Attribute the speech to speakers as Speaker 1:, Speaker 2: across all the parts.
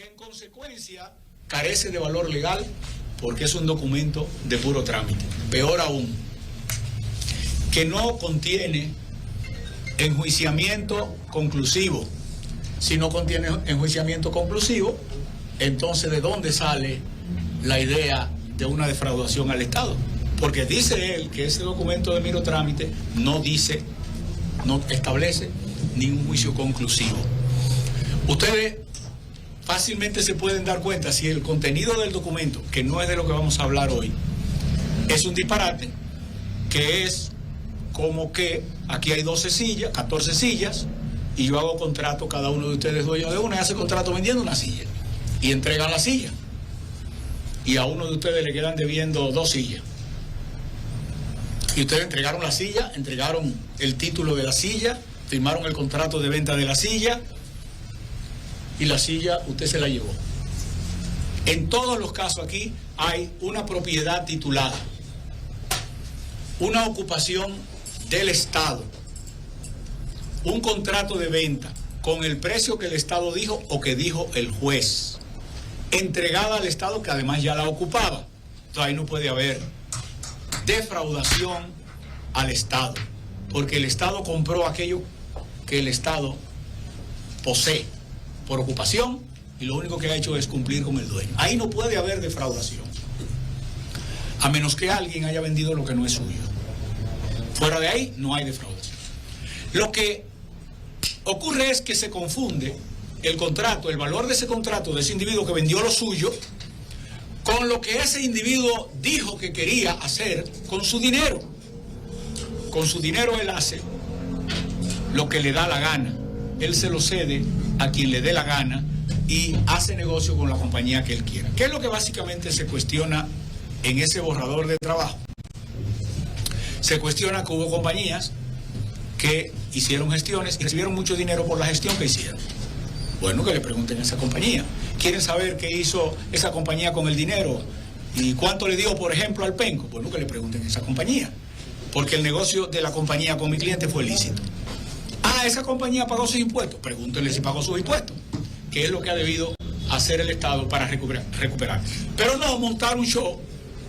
Speaker 1: que en consecuencia carece de valor legal porque es un documento de puro trámite. Peor aún, que no contiene enjuiciamiento conclusivo. Si no contiene enjuiciamiento conclusivo, entonces ¿de dónde sale la idea de una defraudación al Estado? Porque dice él que ese documento de mero trámite no establece ningún juicio conclusivo. Ustedes fácilmente se pueden dar cuenta si el contenido del documento, que no es de lo que vamos a hablar hoy, es un disparate, que es como que aquí hay 12 sillas, 14 sillas, y yo hago contrato, cada uno de ustedes dueño de una, y hace contrato vendiendo una silla, y entregan la silla, y a uno de ustedes le quedan debiendo 2 sillas. Y ustedes entregaron la silla, entregaron el título de la silla, firmaron el contrato de venta de la silla, y la silla usted se la llevó. En todos los casos aquí hay una propiedad titulada, una ocupación del Estado, un contrato de venta con el precio que el Estado dijo o que dijo el juez, entregada al Estado que además ya la ocupaba. Entonces ahí no puede haber defraudación al Estado, porque el Estado compró aquello que el Estado posee por ocupación y lo único que ha hecho es cumplir con el dueño. Ahí no puede haber defraudación, a menos que alguien haya vendido lo que no es suyo. Fuera de ahí no hay defraudación. Lo que ocurre es que se confunde el contrato, el valor de ese contrato de ese individuo que vendió lo suyo, con lo que ese individuo dijo que quería hacer con su dinero. Con su dinero él hace lo que le da la gana. Él se lo cede a quien le dé la gana y hace negocio con la compañía que él quiera. ¿Qué es lo que básicamente se cuestiona en ese borrador de trabajo? Se cuestiona que hubo compañías que hicieron gestiones y recibieron mucho dinero por la gestión que hicieron. Bueno, que le pregunten a esa compañía. ¿Quieren saber qué hizo esa compañía con el dinero? ¿Y cuánto le dio, por ejemplo, al Penco? Bueno, que le pregunten a esa compañía. Porque el negocio de la compañía con mi cliente fue lícito. Ah, esa compañía pagó sus impuestos. Pregúntenle si pagó sus impuestos. ¿Qué es lo que ha debido hacer el Estado para recuperar? Pero no montar un show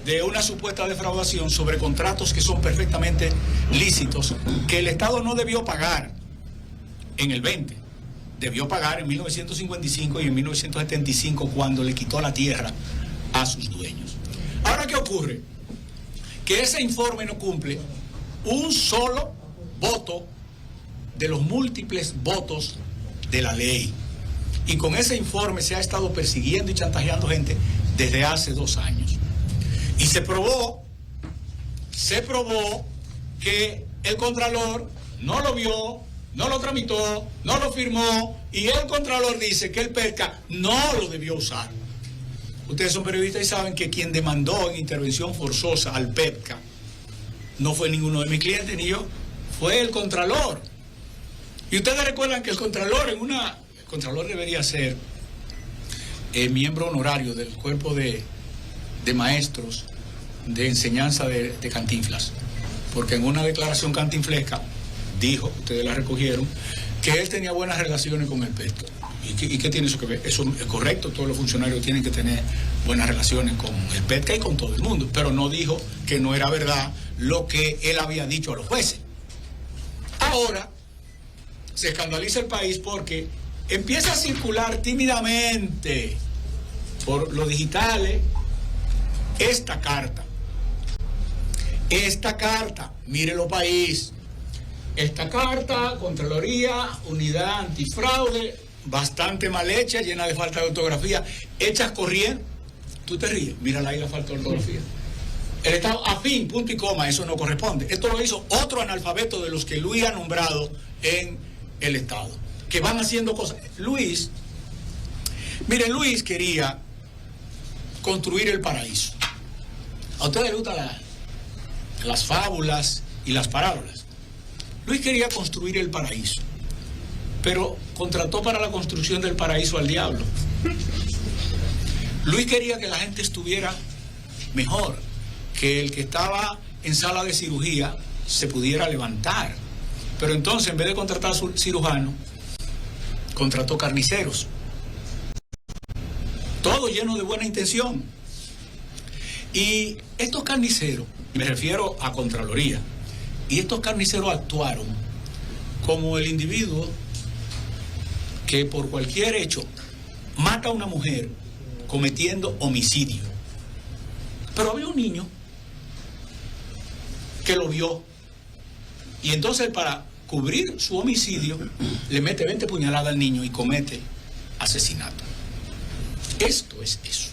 Speaker 1: de una supuesta defraudación sobre contratos que son perfectamente lícitos, que el Estado no debió pagar en el 20. Debió pagar en 1955 y en 1975 cuando le quitó la tierra a sus dueños. Ahora, ¿qué ocurre? Que ese informe no cumple un solo voto de los múltiples votos de la ley. Y con ese informe se ha estado persiguiendo y chantajeando gente desde hace 2 años. Y se probó que el Contralor no lo vio, no lo tramitó, no lo firmó, y el Contralor dice que el PETCA no lo debió usar. Ustedes son periodistas y saben que quien demandó en intervención forzosa al PETCA no fue ninguno de mis clientes ni yo, fue el Contralor. Y ustedes recuerdan que el Contralor el Contralor debería ser miembro honorario del cuerpo de maestros de enseñanza de Cantinflas, porque en una declaración cantinflesca dijo, ustedes la recogieron, que él tenía buenas relaciones con el PETCA. ¿Y qué tiene eso que ver? Eso es correcto, todos los funcionarios tienen que tener buenas relaciones con el PETCA y con todo el mundo, pero no dijo que no era verdad lo que él había dicho a los jueces. Ahora se escandaliza el país porque empieza a circular tímidamente por los digitales esta carta, mírelo país, esta carta, Contraloría, Unidad Antifraude, bastante mal hecha, llena de falta de ortografía, hechas corriendo. Tú te ríes, mírala ahí la falta de ortografía. El Estado, a fin, punto y coma, eso no corresponde. Esto lo hizo otro analfabeto de los que Luis ha nombrado en el Estado, que van haciendo cosas. Luis quería construir el paraíso. A ustedes les gustan las fábulas y las parábolas. Luis quería construir el paraíso, pero contrató para la construcción del paraíso al diablo. Luis quería que la gente estuviera mejor, que el que estaba en sala de cirugía se pudiera levantar. Pero entonces, en vez de contratar cirujanos, contrató carniceros. lleno de buena intención. Y estos carniceros, me refiero a Contraloría, y estos carniceros actuaron como el individuo que por cualquier hecho mata a una mujer cometiendo homicidio. Pero había un niño que lo vio, y entonces para cubrir su homicidio le mete 20 puñaladas al niño y comete asesinato. Esto es eso.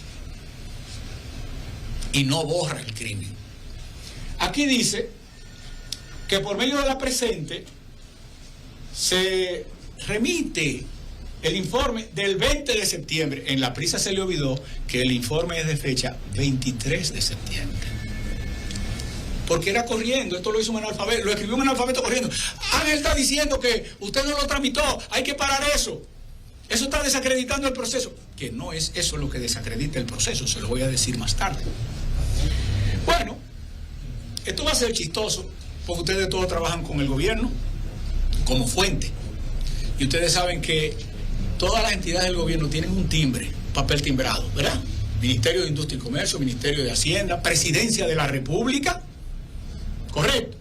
Speaker 1: Y no borra el crimen. Aquí dice que por medio de la presente se remite el informe del 20 de septiembre. En la prisa se le olvidó que el informe es de fecha 23 de septiembre. Porque era corriendo, esto lo hizo un analfabeto, lo escribió un analfabeto corriendo. Ángel está diciendo que usted no lo tramitó, hay que parar eso. Eso está desacreditando el proceso. Que no es eso lo que desacredita el proceso, se lo voy a decir más tarde. Bueno, esto va a ser chistoso, porque ustedes todos trabajan con el gobierno como fuente. Y ustedes saben que todas las entidades del gobierno tienen un timbre, papel timbrado, ¿verdad? Ministerio de Industria y Comercio, Ministerio de Hacienda, Presidencia de la República. ¿Correcto?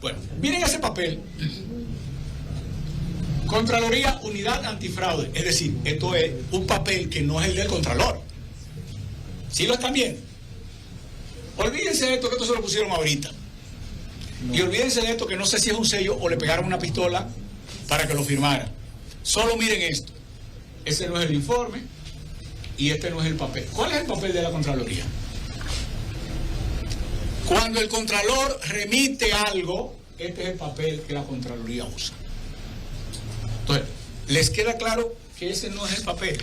Speaker 1: Bueno, miren ese papel. Contraloría, Unidad Antifraude. Es decir, esto es un papel que no es el del Contralor. ¿Sí lo están viendo? Olvídense de esto, que esto se lo pusieron ahorita. No. Y olvídense de esto, que no sé si es un sello o le pegaron una pistola para que lo firmara. Solo miren esto. Ese no es el informe y este no es el papel. ¿Cuál es el papel de la Contraloría? Cuando el Contralor remite algo, este es el papel que la Contraloría usa. Entonces, ¿les queda claro que ese no es el papel?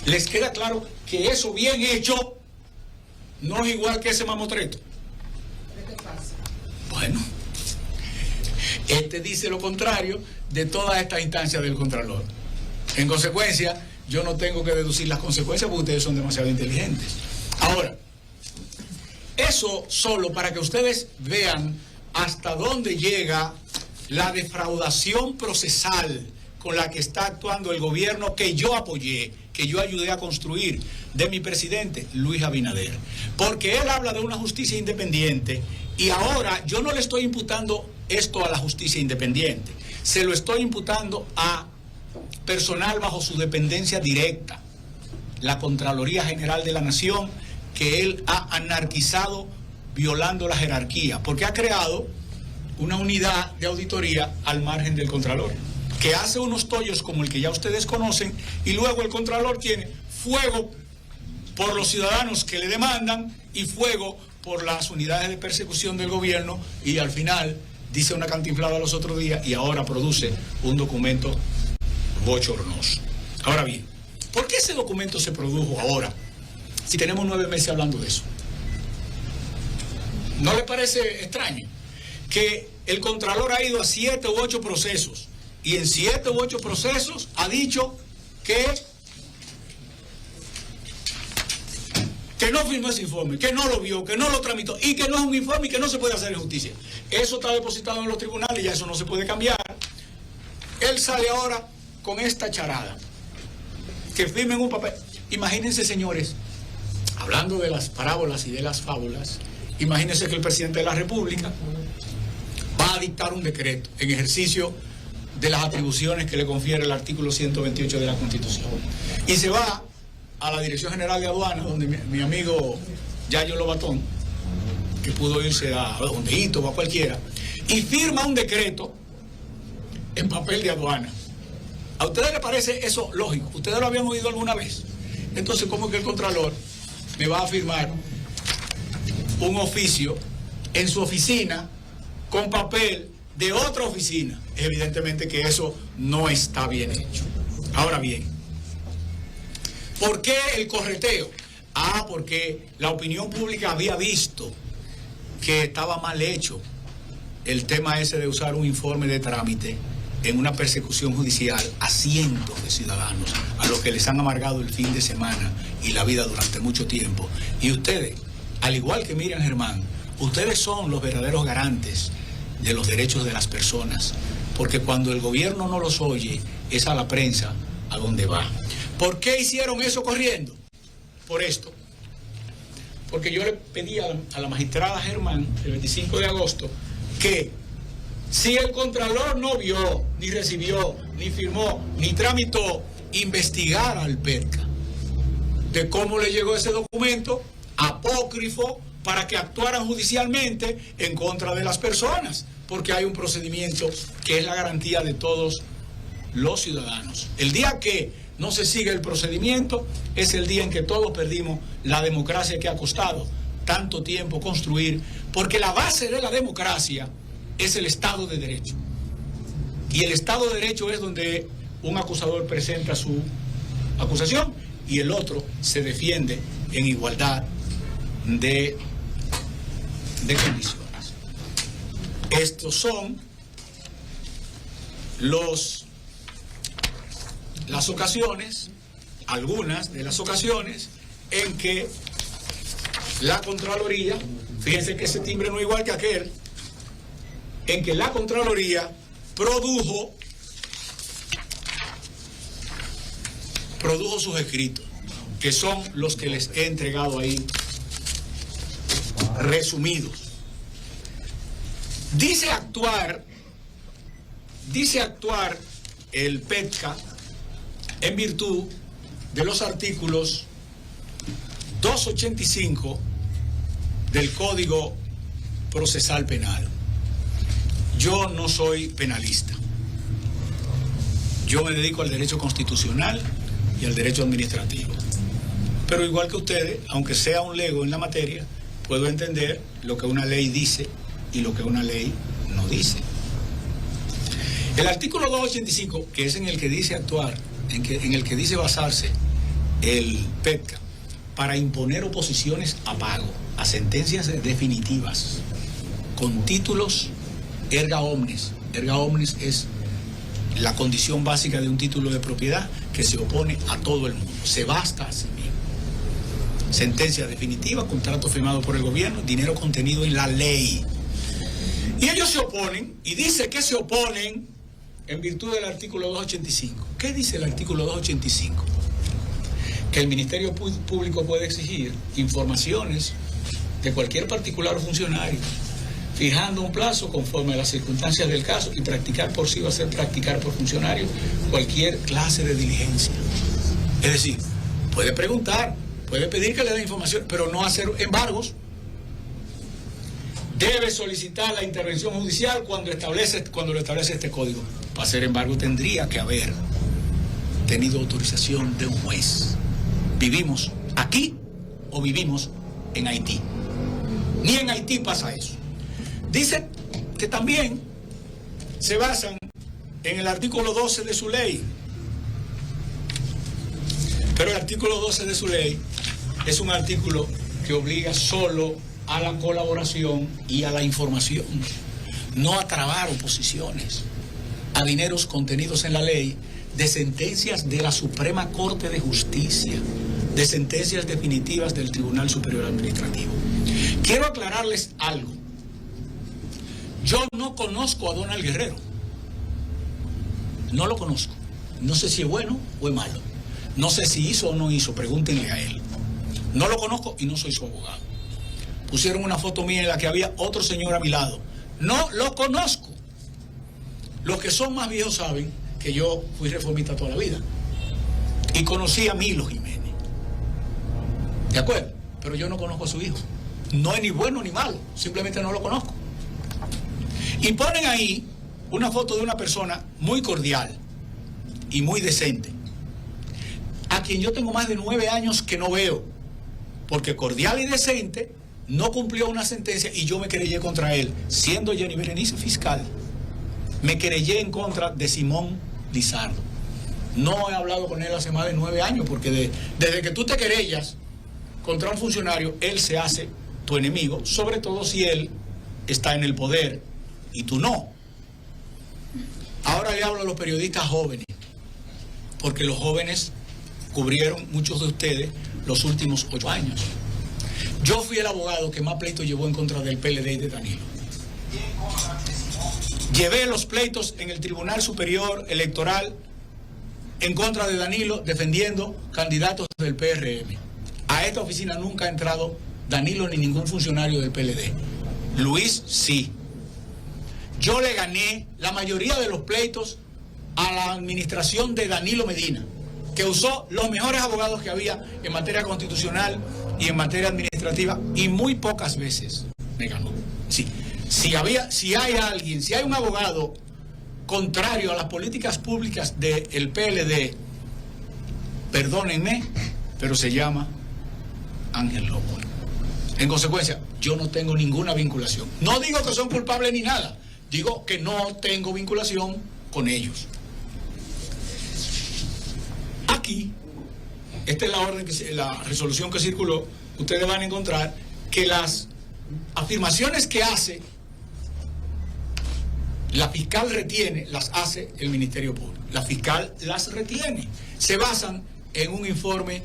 Speaker 1: ¿Les queda claro que eso bien hecho no es igual que ese mamotreto?
Speaker 2: ¿Qué pasa?
Speaker 1: Bueno, este dice lo contrario de todas estas instancias del Contralor. En consecuencia, yo no tengo que deducir las consecuencias porque ustedes son demasiado inteligentes. Ahora, eso solo para que ustedes vean hasta dónde llega la defraudación procesal con la que está actuando el gobierno que yo apoyé, que yo ayudé a construir, de mi presidente, Luis Abinader. Porque él habla de una justicia independiente y ahora yo no le estoy imputando esto a la justicia independiente, se lo estoy imputando a personal bajo su dependencia directa, la Contraloría General de la Nación, que él ha anarquizado violando la jerarquía, porque ha creado una unidad de auditoría al margen del Contralor, que hace unos tollos como el que ya ustedes conocen, y luego el Contralor tiene fuego por los ciudadanos que le demandan y fuego por las unidades de persecución del gobierno, y al final dice una cantinflada los otros días y ahora produce un documento bochornoso. Ahora bien, ¿por qué ese documento se produjo ahora, si tenemos 9 meses hablando de eso? ¿No le parece extraño que el Contralor ha ido a 7 u 8 procesos y en 7 u 8 procesos ha dicho que no firmó ese informe, que no lo vio, que no lo tramitó y que no es un informe y que no se puede hacer en justicia? Eso está depositado en los tribunales y ya eso no se puede cambiar. Él sale ahora con esta charada, que firmen un papel. Imagínense, señores, hablando de las parábolas y de las fábulas, imagínense que el presidente de la República va a dictar un decreto en ejercicio de las atribuciones que le confiere el artículo 128 de la Constitución. Y se va a la Dirección General de Aduanas, donde mi amigo Yayo Lobatón, que pudo irse a Hondito o a cualquiera, y firma un decreto en papel de aduana. ¿A ustedes les parece eso lógico? ¿Ustedes lo habían oído alguna vez? Entonces, ¿cómo que el Contralor me va a firmar un oficio en su oficina con papel de otra oficina? Evidentemente que eso no está bien hecho. Ahora bien, ¿por qué el correteo? Porque la opinión pública había visto que estaba mal hecho el tema ese de usar un informe de trámite en una persecución judicial a cientos de ciudadanos a los que les han amargado el fin de semana y la vida durante mucho tiempo. Y ustedes, al igual que Miriam Germán, ustedes son los verdaderos garantes de los derechos de las personas, porque cuando el gobierno no los oye, es a la prensa a donde va. ¿Por qué hicieron eso corriendo? Por esto. Porque yo le pedí a la magistrada Germán, el 25 de agosto, que si el Contralor no vio, ni recibió, ni firmó, ni tramitó, investigara al PETCA de cómo le llegó ese documento apócrifo para que actuaran judicialmente en contra de las personas, porque hay un procedimiento que es la garantía de todos los ciudadanos. El día que no se sigue el procedimiento es el día en que todos perdimos la democracia que ha costado tanto tiempo construir, porque la base de la democracia es el Estado de Derecho. Y el Estado de Derecho es donde un acusador presenta su acusación y el otro se defiende en igualdad de condiciones. Estos son las ocasiones, algunas de las ocasiones en que la Contraloría, fíjense que ese timbre no es igual que aquel, en que la Contraloría produjo sus escritos, que son los que les he entregado ahí resumidos. Dice actuar el PETCA en virtud de los artículos 285 del Código Procesal Penal. Yo no soy penalista. Yo me dedico al derecho constitucional y al derecho administrativo. Pero igual que ustedes, aunque sea un lego en la materia, puedo entender lo que una ley dice y lo que una ley no dice. El artículo 285, que es en el que dice actuar, en el que dice basarse el PETCA para imponer oposiciones a pago, a sentencias definitivas, con títulos erga omnes. Erga omnes es la condición básica de un título de propiedad que se opone a todo el mundo. Se basta a sí mismo. Sentencia definitiva, contrato firmado por el gobierno, dinero contenido en la ley. Y ellos se oponen, y dice que se oponen en virtud del artículo 285. ¿Qué dice el artículo 285? Que el Ministerio Público puede exigir informaciones de cualquier particular o funcionario, fijando un plazo conforme a las circunstancias del caso y practicar por sí o hacer practicar por funcionario cualquier clase de diligencia. Es decir, puede preguntar, puede pedir que le den información, pero no hacer embargos. Debe solicitar la intervención judicial cuando lo establece este código. Para hacer embargo tendría que haber tenido autorización de un juez. ¿Vivimos aquí o vivimos en Haití? Ni en Haití pasa eso. Dice que también se basan en el artículo 12 de su ley. Pero el artículo 12 de su ley es un artículo que obliga solo a la colaboración y a la información, no a trabar oposiciones a dineros contenidos en la ley de sentencias de la Suprema Corte de Justicia, de sentencias definitivas del Tribunal Superior Administrativo. Quiero aclararles algo. Yo no conozco a Donald Guerrero. No lo conozco. No sé si es bueno o es malo. No sé si hizo o no hizo, pregúntenle a él. No lo conozco y no soy su abogado. Pusieron una foto mía en la que había otro señor a mi lado. No lo conozco. Los que son más viejos saben que yo fui reformista toda la vida. Y conocí a Milo Jiménez. ¿De acuerdo? Pero yo no conozco a su hijo. No es ni bueno ni malo. Simplemente no lo conozco. Y ponen ahí una foto de una persona muy cordial y muy decente, a quien yo tengo más de 9 años que no veo, porque cordial y decente no cumplió una sentencia y yo me querellé contra él, siendo Jenny Berenice fiscal. Me querellé en contra de Simón Lizardo. No he hablado con él hace más de 9 años, porque desde que tú te querellas contra un funcionario, él se hace tu enemigo, sobre todo si él está en el poder y tú no. Ahora le hablo a los periodistas jóvenes, porque los jóvenes cubrieron, muchos de ustedes, los últimos 8 años. Yo fui el abogado que más pleitos llevó en contra del PLD y de Danilo. Llevé los pleitos en el Tribunal Superior Electoral en contra de Danilo, defendiendo candidatos del PRM. A esta oficina nunca ha entrado Danilo ni ningún funcionario del PLD. Luis sí. Yo le gané la mayoría de los pleitos a la administración de Danilo Medina, que usó los mejores abogados que había en materia constitucional y en materia administrativa, y muy pocas veces me ganó. Sí. Si hay un abogado contrario a las políticas públicas del PLD, perdónenme, pero se llama Ángel López. En consecuencia, yo no tengo ninguna vinculación. No digo que son culpables ni nada, digo que no tengo vinculación con ellos. Aquí, esta es la orden, la resolución que circuló. Ustedes van a encontrar que las afirmaciones que hace la fiscal retiene, las hace el Ministerio Público. La fiscal las retiene. Se basan en un informe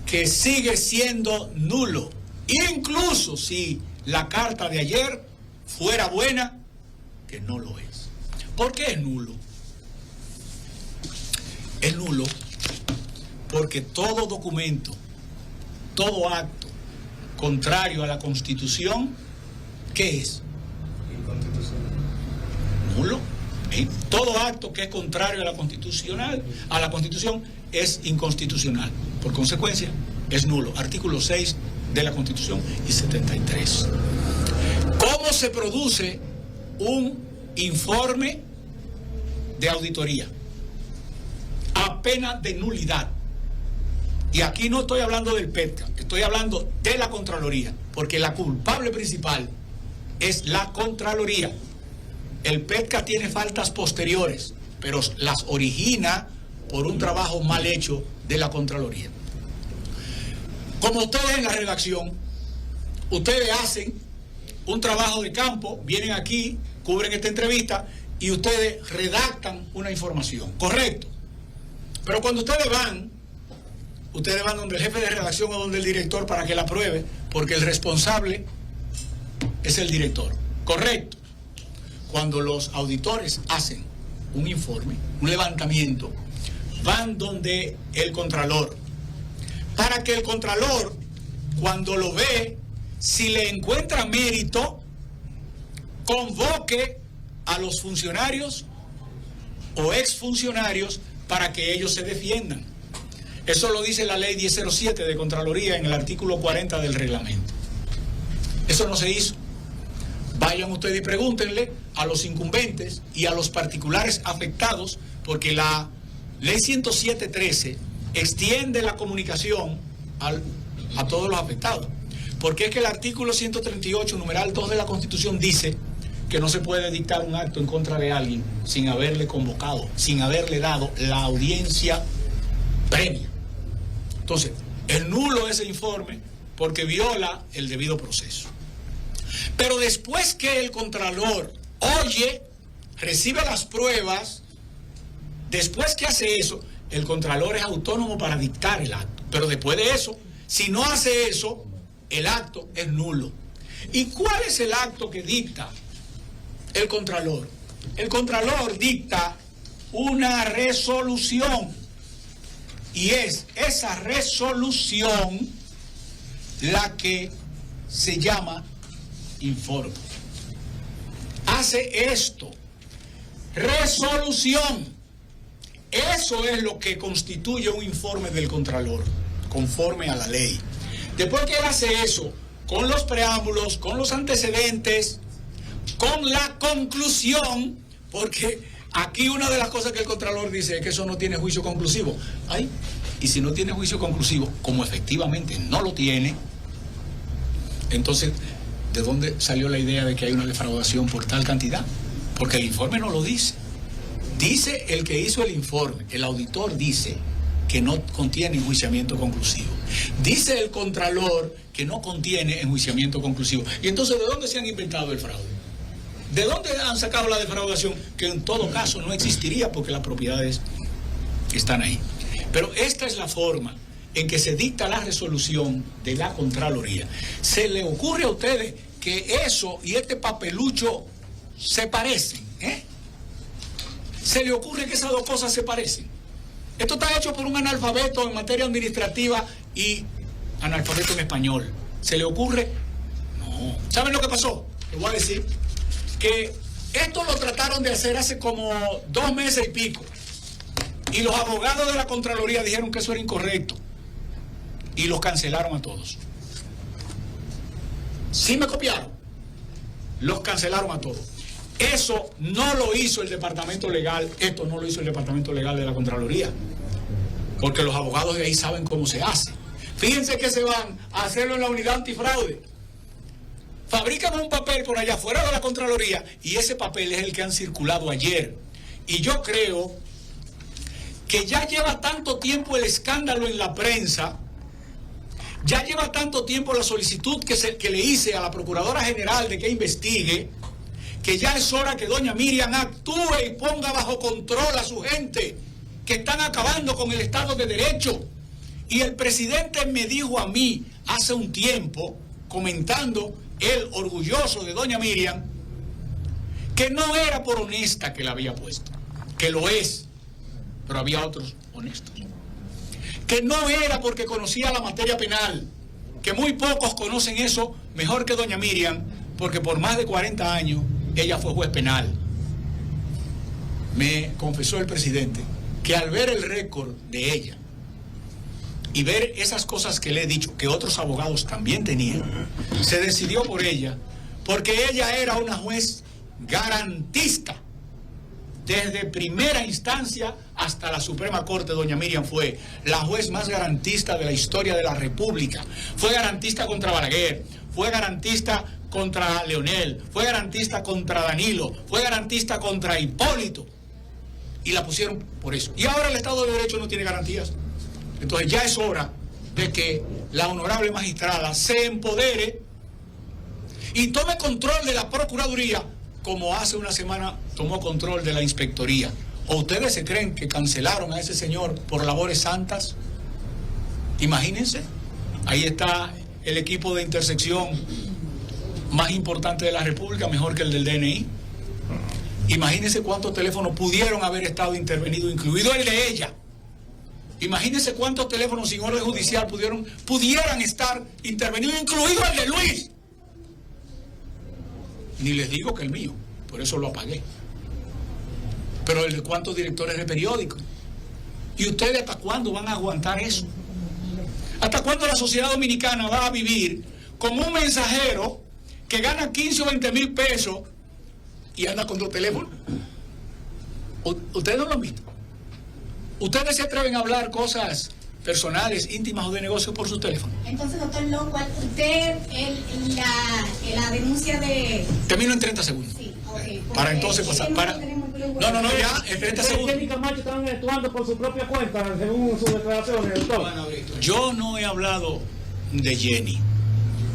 Speaker 1: que sigue siendo nulo. Incluso si la carta de ayer fuera buena, que no lo es. ¿Por qué es nulo? Es nulo porque todo documento, todo acto contrario a la Constitución, ¿qué es? Nulo. Todo acto que es contrario a la Constitución es inconstitucional. Por consecuencia, es nulo. Artículo 6 de la Constitución y 73. ¿Cómo se produce un informe de auditoría? A pena de nulidad. Y aquí no estoy hablando del PETCA, estoy hablando de la Contraloría, porque la culpable principal es la Contraloría. El PETCA tiene faltas posteriores, pero las origina por un trabajo mal hecho de la Contraloría. Como ustedes en la redacción, ustedes hacen un trabajo de campo, vienen aquí, cubren esta entrevista y ustedes redactan una información, correcto. Pero cuando ustedes van donde el jefe de redacción o donde el director para que la apruebe, porque el responsable es el director, correcto. Cuando los auditores hacen un informe, un levantamiento, van donde el contralor, para que el contralor, cuando lo ve, si le encuentra mérito, convoque a los funcionarios o exfuncionarios para que ellos se defiendan. Eso lo dice la ley 1007 de Contraloría en el artículo 40 del reglamento. Eso no se hizo. Vayan ustedes y pregúntenle a los incumbentes y a los particulares afectados, porque la ley 107.13 extiende la comunicación a todos los afectados. Porque es que el artículo 138, numeral 2 de la Constitución dice que no se puede dictar un acto en contra de alguien sin haberle convocado, sin haberle dado la audiencia previa. Entonces, es nulo ese informe porque viola el debido proceso. Pero después que el contralor oye, recibe las pruebas, después que hace eso, el contralor es autónomo para dictar el acto. Pero después de eso, si no hace eso, el acto es nulo. ¿Y cuál es el acto que dicta el contralor? El contralor dicta una resolución. Y es esa resolución la que se llama informe. Hace esto. Resolución. Eso es lo que constituye un informe del contralor, conforme a la ley. Después que él hace eso, con los preámbulos, con los antecedentes, con la conclusión, porque aquí una de las cosas que el contralor dice es que eso no tiene juicio conclusivo. Ay, y si no tiene juicio conclusivo, como efectivamente no lo tiene, entonces, ¿de dónde salió la idea de que hay una defraudación por tal cantidad? Porque el informe no lo dice. Dice el que hizo el informe, el auditor dice que no contiene enjuiciamiento conclusivo. Dice el contralor que no contiene enjuiciamiento conclusivo. Y entonces, ¿de dónde se han inventado el fraude? ¿De dónde han sacado la defraudación? Que en todo caso no existiría porque las propiedades están ahí. Pero esta es la forma en que se dicta la resolución de la Contraloría. ¿Se le ocurre a ustedes que eso y este papelucho se parecen? ¿Se le ocurre que esas dos cosas se parecen? Esto está hecho por un analfabeto en materia administrativa y analfabeto en español. ¿Se le ocurre? No. ¿Saben lo que pasó? Les voy a decir que esto lo trataron de hacer hace como 2 meses y pico. Y los abogados de la Contraloría dijeron que eso era incorrecto. Y los cancelaron a todos. ¿Sí me copiaron? Los cancelaron a todos. Eso no lo hizo el departamento legal, esto no lo hizo el departamento legal de la Contraloría, porque los abogados de ahí saben cómo se hace. Fíjense que se van a hacerlo en la unidad antifraude. Fabrican un papel por allá fuera de la Contraloría y ese papel es el que han circulado ayer. Y yo creo que ya lleva tanto tiempo el escándalo en la prensa, ya lleva tanto tiempo la solicitud que le hice a la Procuradora General de que investigue, que ya es hora que doña Miriam actúe y ponga bajo control a su gente, que están acabando con el Estado de Derecho. Y el presidente me dijo a mí hace un tiempo, comentando, él orgulloso de doña Miriam, que no era por honesta que la había puesto, que lo es, pero había otros honestos. Que no era porque conocía la materia penal, que muy pocos conocen eso mejor que doña Miriam, porque por más de 40 años ella fue juez penal. Me confesó el presidente que al ver el récord de ella y ver esas cosas que le he dicho, que otros abogados también tenían, se decidió por ella, porque ella era una juez garantista. Desde primera instancia hasta la Suprema Corte, doña Miriam fue la juez más garantista de la historia de la República. Fue garantista contra Balaguer, fue garantista contra Leonel, fue garantista contra Danilo, fue garantista contra Hipólito. Y la pusieron por eso. Y ahora el Estado de Derecho no tiene garantías. Entonces ya es hora de que la honorable magistrada se empodere y tome control de la Procuraduría, como hace una semana tomó control de la Inspectoría. ¿O ustedes se creen que cancelaron a ese señor por labores santas? Imagínense, ahí está el equipo de intersección más importante de la República, mejor que el del DNI. Imagínense cuántos teléfonos pudieron haber estado intervenidos, incluido el de ella. Imagínense cuántos teléfonos sin orden judicial pudieran estar intervenidos, incluido el de Luis. Ni les digo que el mío, por eso lo apagué. Pero el de cuántos directores de periódicos. ¿Y ustedes hasta cuándo van a aguantar eso? ¿Hasta cuándo la sociedad dominicana va a vivir con un mensajero que gana 15 o 20 mil pesos y anda con 2 teléfonos? Ustedes no lo han visto. Ustedes se atreven a hablar cosas personales, íntimas o de negocio por su teléfono.
Speaker 3: Entonces, doctor Lockhart, usted, la denuncia de...
Speaker 1: Termino en 30 segundos.
Speaker 3: Sí, okay,
Speaker 1: para entonces pasar. No, ya, en 30 segundos.
Speaker 4: Jenny Camacho están actuando por su propia cuenta, según sus declaraciones, doctor.
Speaker 1: Yo no he hablado de Jenny,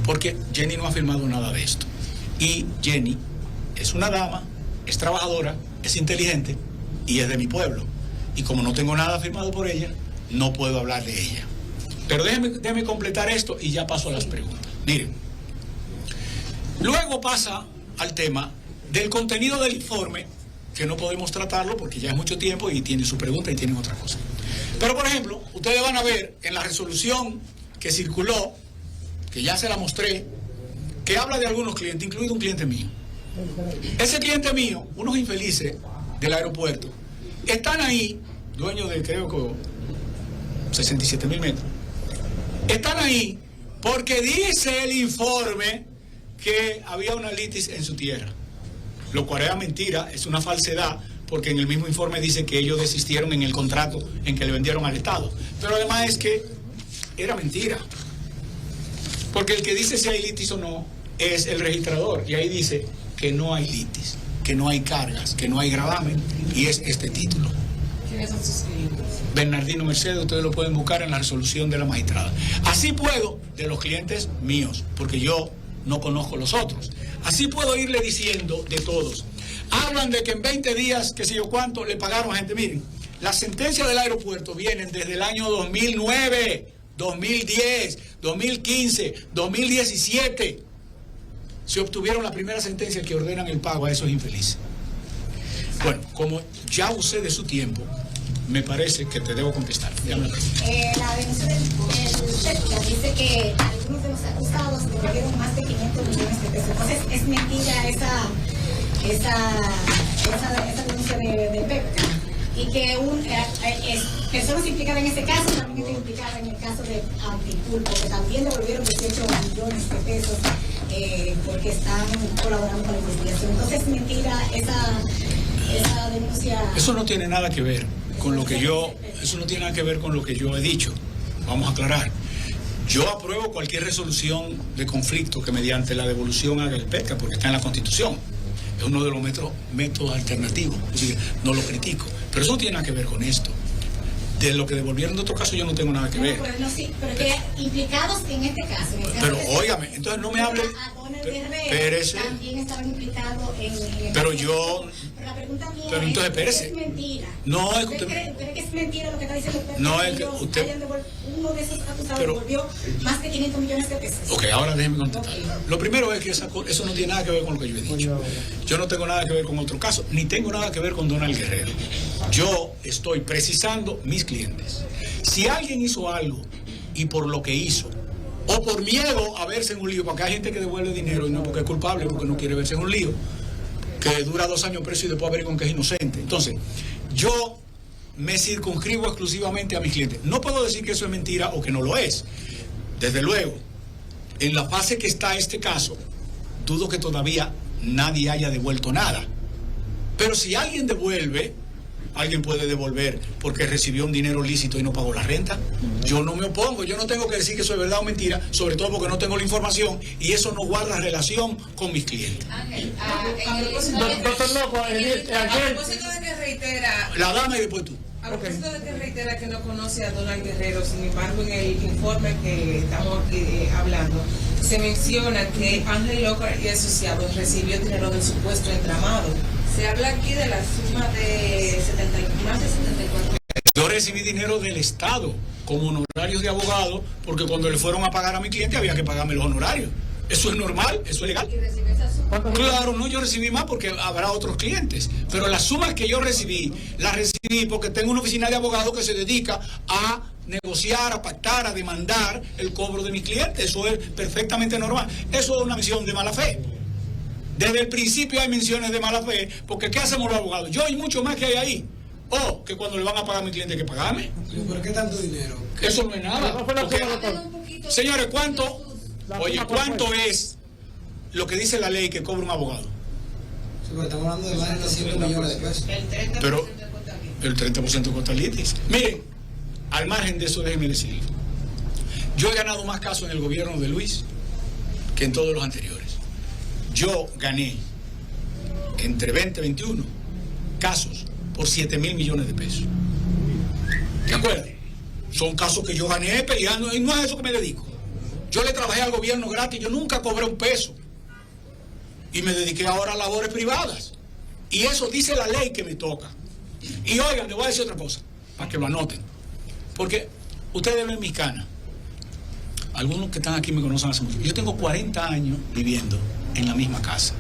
Speaker 1: porque Jenny no ha firmado nada de esto. Y Jenny es una dama, es trabajadora, es inteligente y es de mi pueblo. Y como no tengo nada firmado por ella, no puedo hablar de ella. Pero déjeme completar esto y ya paso a las preguntas. Miren, luego pasa al tema del contenido del informe, que no podemos tratarlo porque ya es mucho tiempo y tiene su pregunta y tienen otra cosa. Pero, por ejemplo, ustedes van a ver en la resolución que circuló, que ya se la mostré, que habla de algunos clientes, incluido un cliente mío. Ese cliente mío, unos infelices del aeropuerto, están ahí, dueños de creo que 67.000 metros. Están ahí porque dice el informe que había una litis en su tierra, lo cual era mentira, es una falsedad, porque en el mismo informe dice que ellos desistieron en el contrato en que le vendieron al Estado. Pero además es que era mentira, porque el que dice si hay litis o no es el registrador, y ahí dice que no hay litis, que no hay cargas, que no hay gravamen, y es este título.
Speaker 2: ¿Quiénes son sus clientes?
Speaker 1: Bernardino Mercedes, ustedes lo pueden buscar en la resolución de la magistrada. Así puedo, de los clientes míos, porque yo no conozco los otros. Así puedo irle diciendo de todos. Hablan de que en 20 días, qué sé yo cuánto, le pagaron a gente. Miren, las sentencias del aeropuerto vienen desde el año 2009, 2010, 2015, 2017. Se obtuvieron la primera sentencia que ordenan el pago a esos infelices. Bueno, como ya usé de su tiempo, me parece que te debo contestar.
Speaker 3: La denuncia del PEPCA dice que algunos de los acusados devolvieron más de 500 millones de pesos. Entonces, es mentira esa denuncia de PEPCA. Y que personas implicadas en este caso también están implicadas en el caso de Antipulpo, que también devolvieron 18 millones de pesos porque están colaborando con la investigación. Entonces, es mentira esa denuncia.
Speaker 1: Eso no tiene nada que ver con lo que yo, he dicho. Vamos a aclarar. Yo apruebo cualquier resolución de conflicto que mediante la devolución haga el PEPCA, porque está en la Constitución. Es uno de los métodos alternativos. Es decir, no lo critico. Pero eso no tiene nada que ver con esto. De lo que devolvieron de otro caso yo no tengo nada que ver.
Speaker 3: Pero que implicados en este caso.
Speaker 1: Pero óigame, entonces no me hable.
Speaker 3: Pérez también estaban implicados en
Speaker 1: pero yo.
Speaker 3: Pero la pregunta mía
Speaker 1: pero entonces Pérez.
Speaker 3: Es mentira.
Speaker 1: No es
Speaker 3: que usted. ¿Cree que es mentira lo que está diciendo usted?
Speaker 1: No es que usted.
Speaker 3: Uno de esos acusados devolvió más de 500 millones de pesos.
Speaker 1: Ok, ahora déjeme contestar. Lo primero es que eso no tiene nada que ver con lo que yo he dicho. Yo no tengo nada que ver con otro caso, ni tengo nada que ver con Donald Guerrero. Yo estoy precisando mis clientes. Si alguien hizo algo y por lo que hizo, o por miedo a verse en un lío, porque hay gente que devuelve dinero y no porque es culpable, porque no quiere verse en un lío, que dura 2 años preso y después averiguan que es inocente. Entonces, yo me circunscribo exclusivamente a mis clientes. No puedo decir que eso es mentira o que no lo es. Desde luego, en la fase que está este caso, dudo que todavía nadie haya devuelto nada. Pero si alguien devuelve, alguien puede devolver porque recibió un dinero lícito y no pagó la renta. Yo no me opongo, yo no tengo que decir que eso es verdad o mentira, sobre todo porque no tengo la información y eso no guarda relación con mis clientes.
Speaker 2: Ángel, a propósito de que reitera...
Speaker 1: La dama y después tú.
Speaker 2: A propósito de que reitera que no conoce a Donald Guerrero, sin embargo, en el informe que estamos aquí hablando, se menciona que Ángel López y asociados recibió dinero del supuesto entramado. Se habla aquí de la suma de más de 74.
Speaker 1: Yo recibí dinero del Estado como honorarios de abogado, porque cuando le fueron a pagar a mi cliente había que pagarme los honorarios. ¿Eso es normal? ¿Eso es legal? Claro, no, yo recibí más porque habrá otros clientes. Pero las sumas que yo recibí, las recibí porque tengo una oficina de abogados que se dedica a negociar, a pactar, a demandar el cobro de mis clientes. Eso es perfectamente normal. Eso es una misión de mala fe. Desde el principio hay menciones de mala fe, porque ¿qué hacemos los abogados? Yo y mucho más que hay ahí. O que cuando le van a pagar a mi cliente hay que pagarme.
Speaker 5: ¿Pero qué tanto dinero?
Speaker 1: Eso no es nada. Porque, señores, ¿cuánto es lo que dice la ley que cobra un abogado?
Speaker 5: Sí, pero estamos hablando de más de 300 millones de pesos.
Speaker 1: Pero el 30% contra litis. Miren, al margen de eso, déjenme decir, yo he ganado más casos en el gobierno de Luis que en todos los anteriores. Yo gané entre 20 y 21 casos por 7,000 millones de pesos. ¿De acuerdo? Son casos que yo gané peleando y no es a eso que me dedico. Yo le trabajé al gobierno gratis, yo nunca cobré un peso. Y me dediqué ahora a labores privadas. Y eso dice la ley que me toca. Y oigan, les voy a decir otra cosa, para que lo anoten. Porque ustedes ven mis canas. Algunos que están aquí me conocen hace mucho. Yo tengo 40 años viviendo en la misma casa.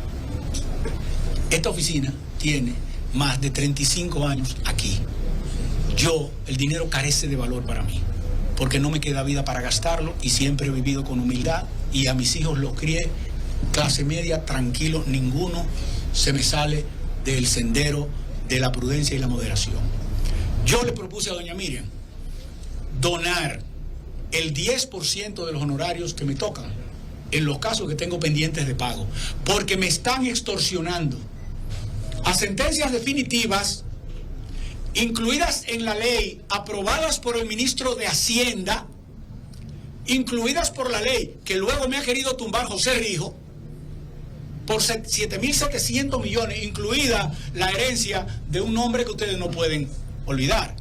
Speaker 1: Esta oficina tiene más de 35 años aquí. El dinero carece de valor para mí, porque no me queda vida para gastarlo y siempre he vivido con humildad y a mis hijos los crié clase media, tranquilo, ninguno se me sale del sendero de la prudencia y la moderación. Yo le propuse a doña Miriam donar el 10% de los honorarios que me tocan en los casos que tengo pendientes de pago, porque me están extorsionando a sentencias definitivas incluidas en la ley, aprobadas por el ministro de Hacienda, incluidas por la ley que luego me ha querido tumbar José Rijo por 7,700 millones, incluida la herencia de un hombre que ustedes no pueden olvidar,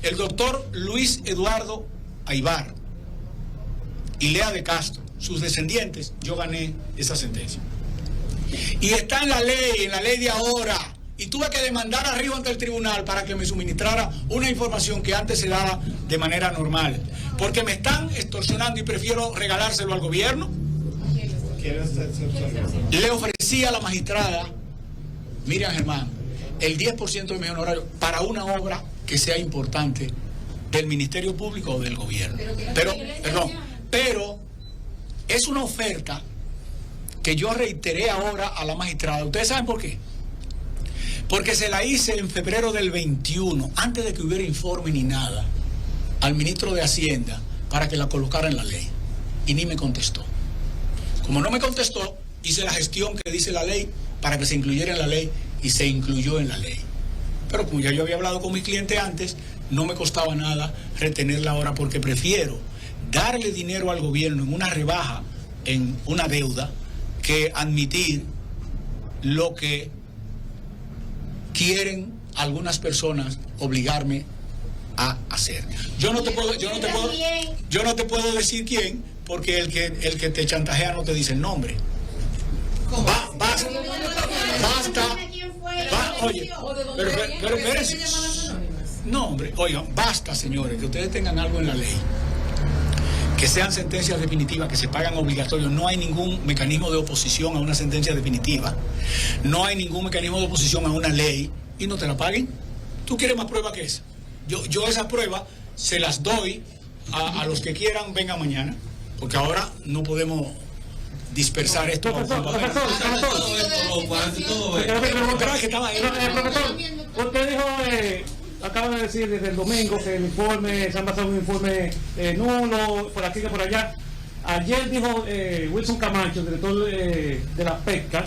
Speaker 1: el doctor Luis Eduardo Aybar y Lea de Castro, sus descendientes. Yo gané esa sentencia y está en la ley de ahora, y tuve que demandar arriba ante el tribunal para que me suministrara una información que antes se daba de manera normal, porque me están extorsionando y prefiero regalárselo al gobierno. Le ofrecí a la magistrada Miriam Germán el 10% de mis honorarios para una obra que sea importante del Ministerio Público o del gobierno. Pero es una oferta que yo reiteré ahora a la magistrada. ¿Ustedes saben por qué? Porque se la hice en febrero del 21, antes de que hubiera informe ni nada, al ministro de Hacienda para que la colocara en la ley. Y ni me contestó. Como no me contestó, hice la gestión que dice la ley para que se incluyera en la ley y se incluyó en la ley. Pero como ya yo había hablado con mi cliente antes, no me costaba nada retenerla ahora porque prefiero darle dinero al gobierno en una rebaja, en una deuda, que admitir lo que quieren algunas personas obligarme a hacer. Yo no te puedo decir quién, porque el que te chantajea no te dice el nombre. Oye, pero no, hombre, oigan, basta, señores, que ustedes tengan algo en la ley, que sean sentencias definitivas, que se pagan obligatorios. No hay ningún mecanismo de oposición a una sentencia definitiva, no hay ningún mecanismo de oposición a una ley, y no te la paguen. ¿Tú quieres más prueba que esa? Yo esas pruebas se las doy a los que quieran, vengan mañana, porque ahora no podemos dispersar esto.
Speaker 4: Profesor, usted dijo, acaba de decir desde el domingo que el informe, se han basado en un informe nulo, por aquí que por allá. Ayer dijo Wilson Camacho, director de la pesca,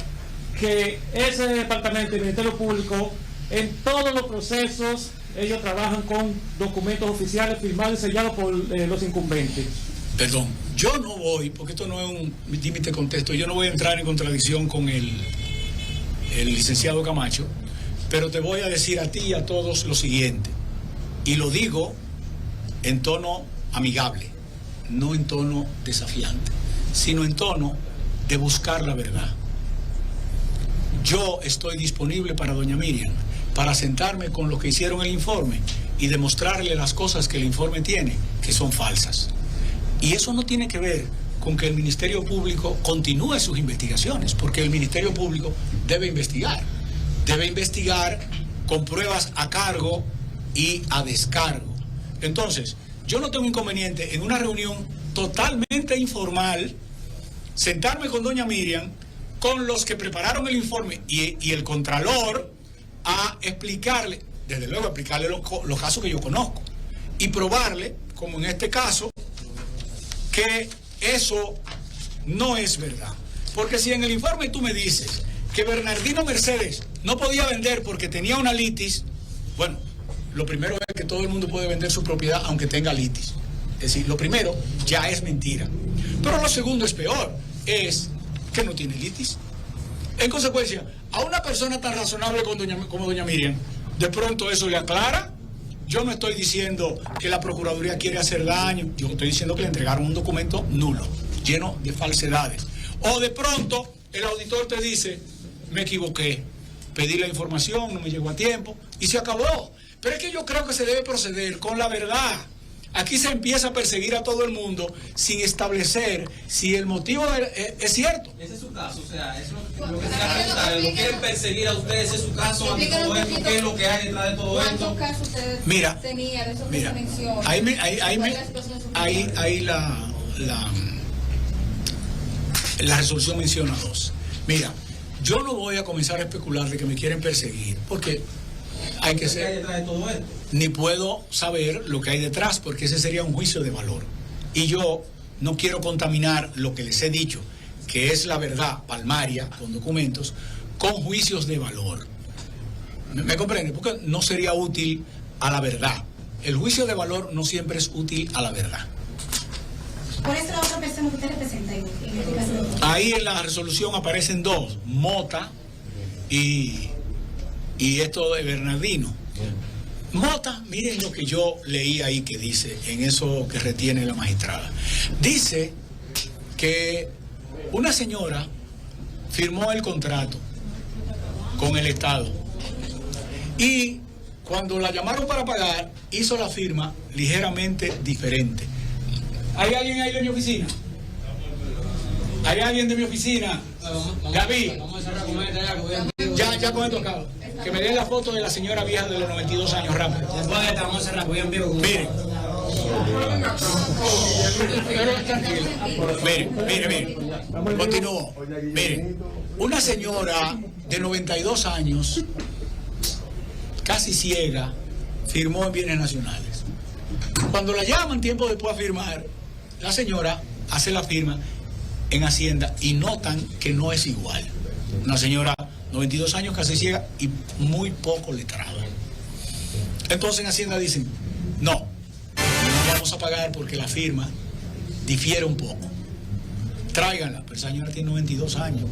Speaker 4: que ese departamento, el Ministerio Público, en todos los procesos, ellos trabajan con documentos oficiales firmados y sellados por los incumbentes.
Speaker 1: Perdón, yo no voy, porque esto no es un límite de contexto, yo no voy a entrar en contradicción con el licenciado Camacho, pero te voy a decir a ti y a todos lo siguiente, y lo digo en tono amigable, no en tono desafiante, sino en tono de buscar la verdad. Yo estoy disponible para doña Miriam, para sentarme con los que hicieron el informe y demostrarle las cosas que el informe tiene, que son falsas. Y eso no tiene que ver con que el Ministerio Público continúe sus investigaciones, porque el Ministerio Público debe investigar con pruebas a cargo y a descargo. Entonces, yo no tengo inconveniente en una reunión totalmente informal, sentarme con doña Miriam, con los que prepararon el informe y el contralor, a explicarle, desde luego explicarle los casos que yo conozco, y probarle, como en este caso, que eso no es verdad. Porque si en el informe tú me dices que Bernardino Mercedes no podía vender porque tenía una litis, bueno, lo primero es que todo el mundo puede vender su propiedad aunque tenga litis. Es decir, lo primero ya es mentira. Pero lo segundo es peor, es que no tiene litis. En consecuencia, a una persona tan razonable como doña Miriam, de pronto eso le aclara. Yo no estoy diciendo que la Procuraduría quiere hacer daño, yo estoy diciendo que le entregaron un documento nulo, lleno de falsedades. O de pronto el auditor te dice, me equivoqué, pedí la información, no me llegó a tiempo, y se acabó. Pero es que yo creo que se debe proceder con la verdad. Aquí se empieza a perseguir a todo el mundo sin establecer si el motivo es cierto.
Speaker 6: Ese es su caso, o sea, eso es lo que se pregunta, lo quieren perseguir a ustedes, ese es su caso, ante todo esto, ¿qué es lo que hay detrás de todo esto?
Speaker 3: ¿Cuántos casos ustedes tenían, esos que se mencionan?
Speaker 1: Ahí la resolución menciona 2. Mira, yo no voy a comenzar a especular de que me quieren perseguir, porque hay que ser,
Speaker 6: detrás de todo esto?
Speaker 1: Ni puedo saber lo que hay detrás, porque ese sería un juicio de valor. Y yo no quiero contaminar lo que les he dicho, que es la verdad palmaria, con documentos, con juicios de valor. ¿Me comprende? Porque no sería útil a la verdad. El juicio de valor no siempre es útil a la verdad.
Speaker 3: ¿Cuál es la otra persona que usted representa en este caso?
Speaker 1: Ahí en la resolución aparecen 2, Mota y esto de Bernardino. Mota, miren lo que yo leí ahí que dice, en eso que retiene la magistrada. Dice que una señora firmó el contrato con el Estado y cuando la llamaron para pagar, hizo la firma ligeramente diferente. ¿Hay alguien ahí de mi oficina? ¿Hay alguien de mi oficina? David. Ya con esto acabo. que me den la foto de la señora vieja de los 92 años, rápido.
Speaker 5: Después de esta, vamos a cerrar, voy en vivo.
Speaker 1: Miren. Pero tranquilo. Miren. Continúo. Miren. Una señora de 92 años, casi ciega, firmó en bienes nacionales. Cuando la llaman tiempo después a firmar, la señora hace la firma en Hacienda y notan que no es igual. Una señora 92 años, casi ciega y muy poco letrada. Entonces en Hacienda dicen, no vamos a pagar porque la firma difiere un poco. Tráiganla, pero esa señora tiene 92 años.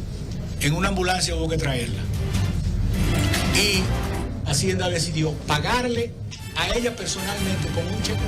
Speaker 1: En una ambulancia hubo que traerla. Y Hacienda decidió pagarle a ella personalmente con un cheque